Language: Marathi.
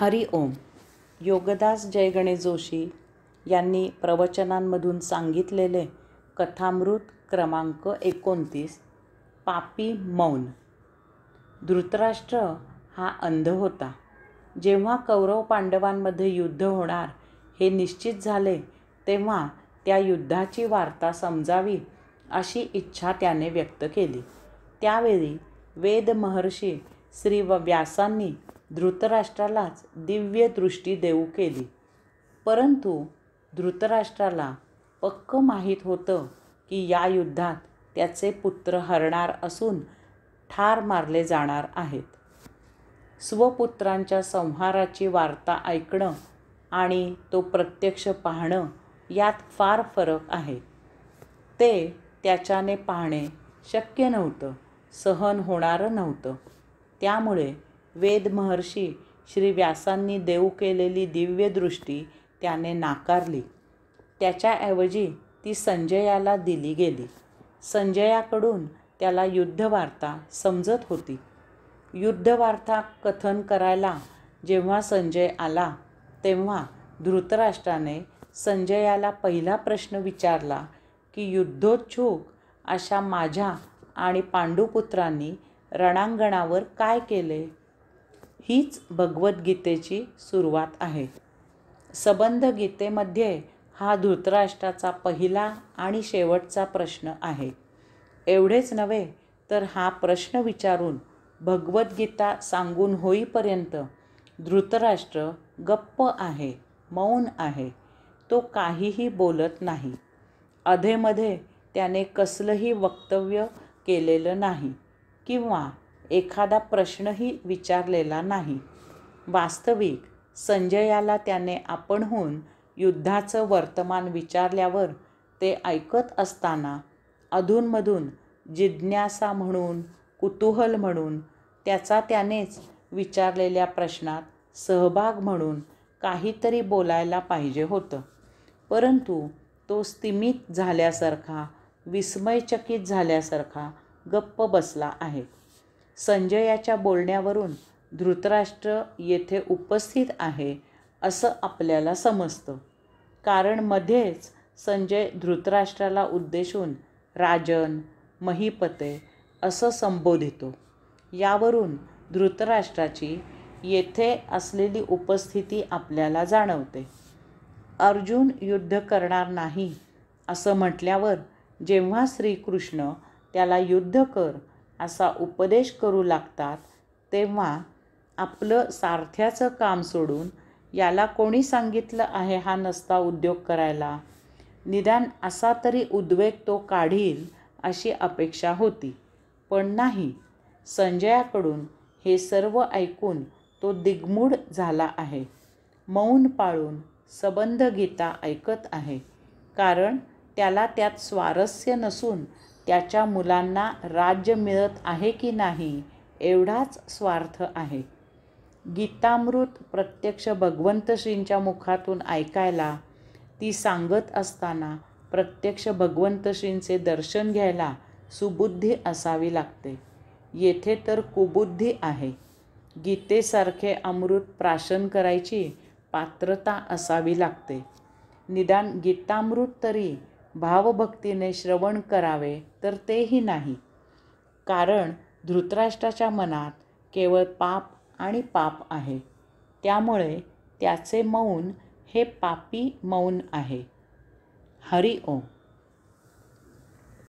हरि ओम. योगदास जय गणेश जोशी यांनी प्रवचनांमधून सांगितलेले कथामृत क्रमांक 29. पापी मौन. धृतराष्ट्र हा अंध होता. जेव्हा कौरव पांडवांमध्ये युद्ध होणार हे निश्चित झाले तेव्हा त्या युद्धाची वार्ता समजावी अशी इच्छा त्याने व्यक्त केली. त्यावेळी वेद महर्षी श्री व्यासांनी धृतराष्ट्रालाच दिव्य दृष्टी देऊ केली. परंतु धृतराष्ट्राला पक्क माहीत होतं की या युद्धात त्याचे पुत्र हरणार असून ठार मारले जाणार आहेत. स्वपुत्रांच्या संहाराची वार्ता ऐकणं आणि तो प्रत्यक्ष पाहणं यात फार फरक आहे. ते त्याच्याने पाहणे शक्य नव्हतं, सहन होणारं नव्हतं. त्यामुळे वेद महर्षी श्री व्यासांनी देऊ केलेली दिव्य दृष्टी त्याने नाकारली. त्याच्याऐवजी ती संजयाला दिली गेली. संजयाकडून त्याला युद्धवार्ता समजत होती. युद्धवार्ता कथन करायला जेव्हा संजय आला तेव्हा धृतराष्ट्राने संजयाला पहिला प्रश्न विचारला की युद्धोत्सुक अशा माझ्या आणि पांडुपुत्रांनी रणांगणावर काय केले? हीच भगवद्गीतेची सुरुवात आहे. सबंध गीतेमध्ये हा धृतराष्ट्राचा पहिला आणि शेवटचा प्रश्न आहे. एवढेच नव्हे तर हा प्रश्न विचारून भगवद्गीता सांगून होईपर्यंत धृतराष्ट्र गप्प आहे, मौन आहे. तो काहीही बोलत नाही. अधेमध्ये त्याने कसलंही वक्तव्य केलेलं नाही किंवा एखादा प्रश्नही विचारलेला नाही. वास्तविक संजयाला त्याने आपणहून युद्धाचं वर्तमान विचारल्यावर ते ऐकत असताना अधूनमधून जिज्ञासा म्हणून, कुतूहल म्हणून, त्यानेच विचारलेल्या प्रश्नात सहभाग म्हणून काहीतरी बोलायला पाहिजे होतं. परंतु तो स्तिमित झाल्यासारखा, विस्मयचकित झाल्यासारखा गप्प बसला आहे. संजयाच्या बोलण्यावरून धृतराष्ट्र येथे उपस्थित आहे असं आपल्याला समजतं. कारण मध्येच संजय धृतराष्ट्राला उद्देशून राजन, महीपते असं संबोधितो. यावरून धृतराष्ट्राची येथे असलेली उपस्थिती आपल्याला जाणवते. अर्जुन युद्ध करणार नाही असं म्हटल्यावर जेव्हा श्रीकृष्ण त्याला युद्ध कर असा उपदेश करू लागतात तेव्हा आपलं सारथ्याचं काम सोडून याला कोणी सांगितलं आहे हा नसता उद्योग करायला? निदान असा तरी उद्वेग तो काढील अशी अपेक्षा होती. पण नाही. संजयाकडून हे सर्व ऐकून तो दिग्मूढ झाला आहे. मौन पाळून सबंध गीता ऐकत आहे. कारण त्याला त्यात स्वारस्य नसून त्याच्या मुलांना राज्य मिळत आहे की नाही एवढाच स्वार्थ आहे. गीतामृत प्रत्यक्ष भगवंत श्रींच्या मुखातून ऐकायला, ती सांगत असताना प्रत्यक्ष भगवंत श्रींचे दर्शन घ्यायला सुबुद्धी असावी लागते. येथे तर कुबुद्धी आहे. गीतेसारखे अमृत प्राशन करायची पात्रता असावी लागते. निदान गीतामृत तरी भावभक्तीने श्रवण करावे तर तेही नाही. कारण धृतराष्ट्राच्या मनात केवळ पाप आणि पाप आहे. त्यामुळे त्याचे मौन हे पापी मौन आहे. हरि ओम.